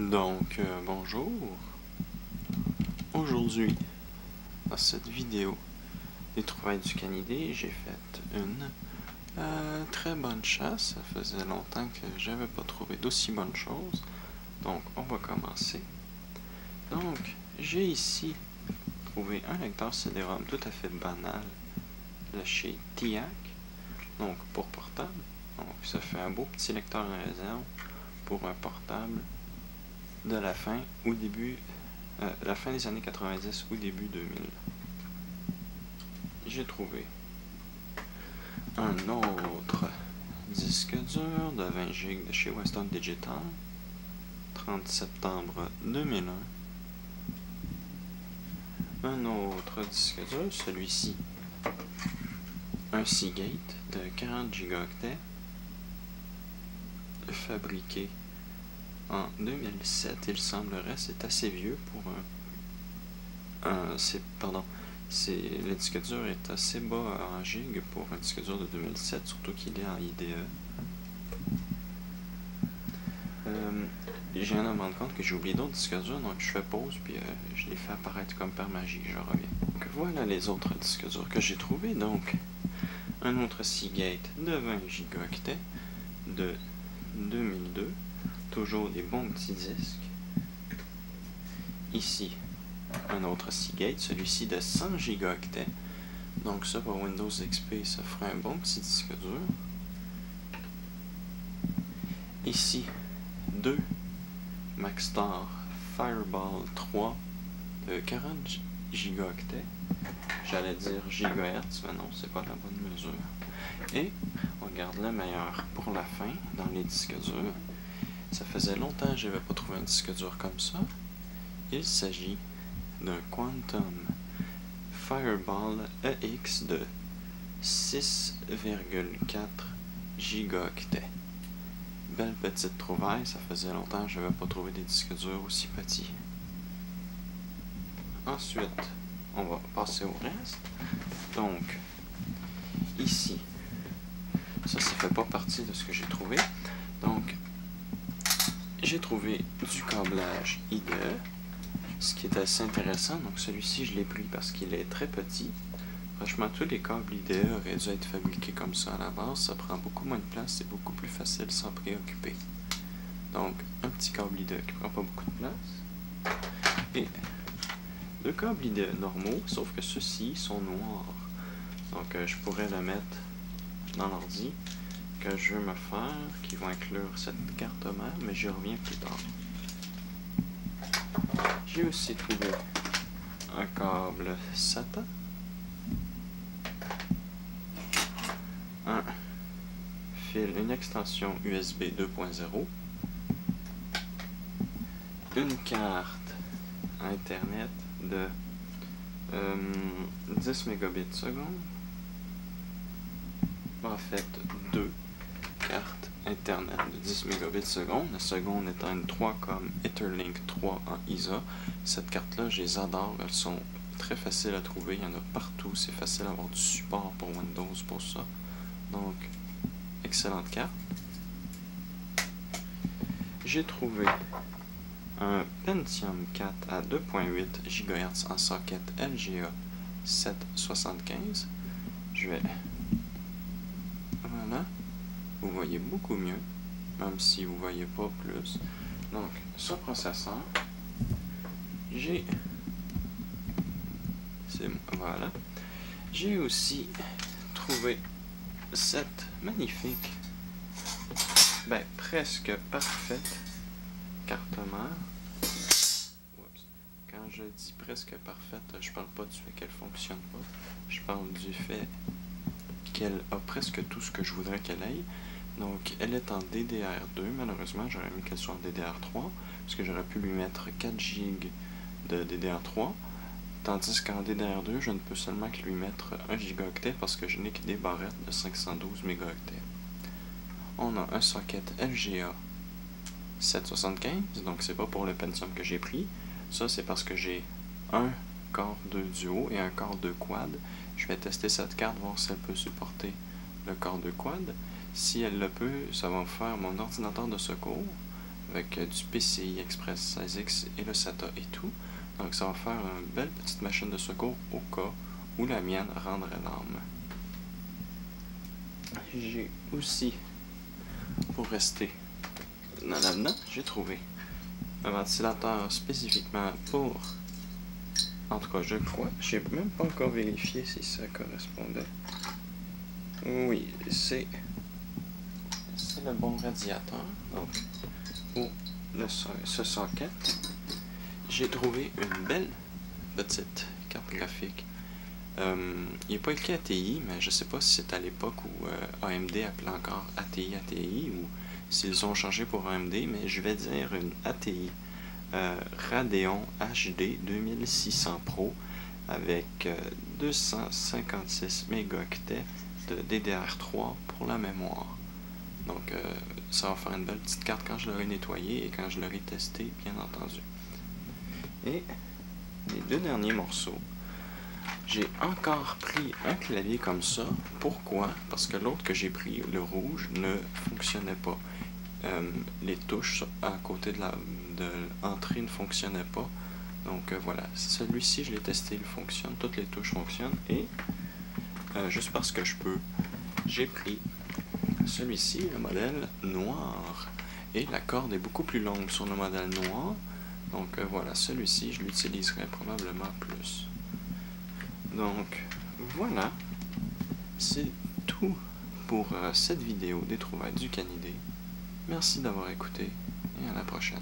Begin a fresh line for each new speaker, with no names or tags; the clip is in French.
Bonjour. Aujourd'hui, dans cette vidéo des trouvailles du Canidé, j'ai fait une très bonne chasse. Ça faisait longtemps que j'avais pas trouvé d'aussi bonnes choses. Donc, on va commencer. Donc, j'ai ici trouvé un lecteur CD-ROM tout à fait banal de chez TIAC, donc pour portable. Donc, ça fait un beau petit lecteur en réserve pour un portable de la fin ou début, la fin des années 90 ou début 2000. J'ai trouvé un autre disque dur de 20 GB de chez Western Digital, 30 septembre 2001. Un autre disque dur, celui-ci, un Seagate de 40 gigaoctets, fabriqué en 2007. Il semblerait, c'est assez vieux pour le disque dur est assez bas en gigs pour un disque dur de 2007, surtout qu'il est en IDE. Je viens de me rendre compte que j'ai oublié d'autres disques durs, donc je fais pause, puis je les fais apparaître comme par magie, je reviens. Donc voilà les autres disques durs que j'ai trouvés. Donc, un autre Seagate de 20 gigaoctets de 2002, toujours des bons petits disques. Ici, un autre Seagate, celui-ci de 100 gigaoctets. Donc ça, pour Windows XP, ça ferait un bon petit disque dur. Ici, deux Maxtor Fireball 3 de 40 gigaoctets. J'allais dire gigahertz, mais non, c'est pas la bonne mesure. Et on garde le meilleur pour la fin dans les disques durs. Ça faisait longtemps que je n'avais pas trouvé un disque dur comme ça. Il s'agit d'un Quantum Fireball EX de 6,4 gigaoctets. Belle petite trouvaille, ça faisait longtemps que je n'avais pas trouvé des disques durs aussi petits. Ensuite, on va passer au reste. Donc, ici, ça fait pas partie de ce que j'ai trouvé. Donc, j'ai trouvé du câblage IDE, ce qui est assez intéressant. Donc, celui-ci, je l'ai pris parce qu'il est très petit. Franchement, tous les câbles IDE auraient dû être fabriqués comme ça à la base. Ça prend beaucoup moins de place, c'est beaucoup plus facile sans préoccuper. Donc, un petit câble IDE qui prend pas beaucoup de place. Et deux câbles IDE normaux, sauf que ceux-ci sont noirs. Donc, je pourrais le mettre dans l'ordi que je veux me faire, qui vont inclure cette carte mère, mais j'y reviens plus tard. J'ai aussi trouvé un câble SATA, un fil, une extension USB 2.0, une carte Internet de 10 mégabits seconde, en fait deux cartes Internet de 10 mégabits seconde, la seconde étant une 3 comme Etherlink 3 en ISA. Cette carte-là, je les adore, elles sont très faciles à trouver, il y en a partout, c'est facile d'avoir du support pour Windows pour ça. Donc, excellente carte. J'ai trouvé un Pentium 4 à 2.8 GHz en socket LGA 775. Je vais... Voilà. Vous voyez beaucoup mieux, même si vous voyez pas plus. Donc, ce processeur, voilà. J'ai aussi trouvé cette magnifique, presque parfaite carte mère. Oups. Quand je dis presque parfaite, je parle pas du fait qu'elle fonctionne pas. Je parle du fait qu'elle a presque tout ce que je voudrais qu'elle ait. Donc, elle est en DDR2. Malheureusement, j'aurais aimé qu'elle soit en DDR3, parce que j'aurais pu lui mettre 4 GB de DDR3. Tandis qu'en DDR2, je ne peux seulement que lui mettre 1 gigaoctet parce que je n'ai que des barrettes de 512 mégaoctets. On a un socket LGA 775, donc c'est pas pour le Pentium que j'ai pris. Ça, c'est parce que j'ai un Core 2 Duo et un Core 2 Quad. Je vais tester cette carte, voir si elle peut supporter le Core 2 Quad. Si elle le peut, ça va faire mon ordinateur de secours. avec du PCI Express 16X et le SATA et tout. Donc ça va faire une belle petite machine de secours au cas où la mienne rendrait l'âme. J'ai aussi, pour rester dans là-dedans, j'ai trouvé un ventilateur spécifiquement pour... En tout cas, je crois. J'ai même pas encore vérifié si ça correspondait. Oui, c'est le bon radiateur. Donc, pour ce socket, j'ai trouvé une belle petite carte graphique. Il n'est pas écrit ATI, mais je sais pas si c'est à l'époque où AMD appelait encore ATI ou s'ils ont changé pour AMD, mais je vais dire une ATI Radeon HD 2600 Pro avec 256 mégaoctets de DDR3 pour la mémoire. Donc ça va faire une belle petite carte quand je l'aurai nettoyée et quand je l'aurai testée, bien entendu. Et les deux derniers morceaux, j'ai encore pris un clavier comme ça. Pourquoi? Parce que l'autre que j'ai pris, le rouge, ne fonctionnait pas. Les touches à côté de l'entrée ne fonctionnaient pas. Donc voilà, celui-ci je l'ai testé, il fonctionne, toutes les touches fonctionnent. Et juste parce que je peux, j'ai pris celui-ci, le modèle noir. Et la corde est beaucoup plus longue sur le modèle noir. Donc voilà, celui-ci je l'utiliserai probablement plus. Donc voilà, c'est tout pour cette vidéo des trouvailles du Canidé. Merci d'avoir écouté et à la prochaine.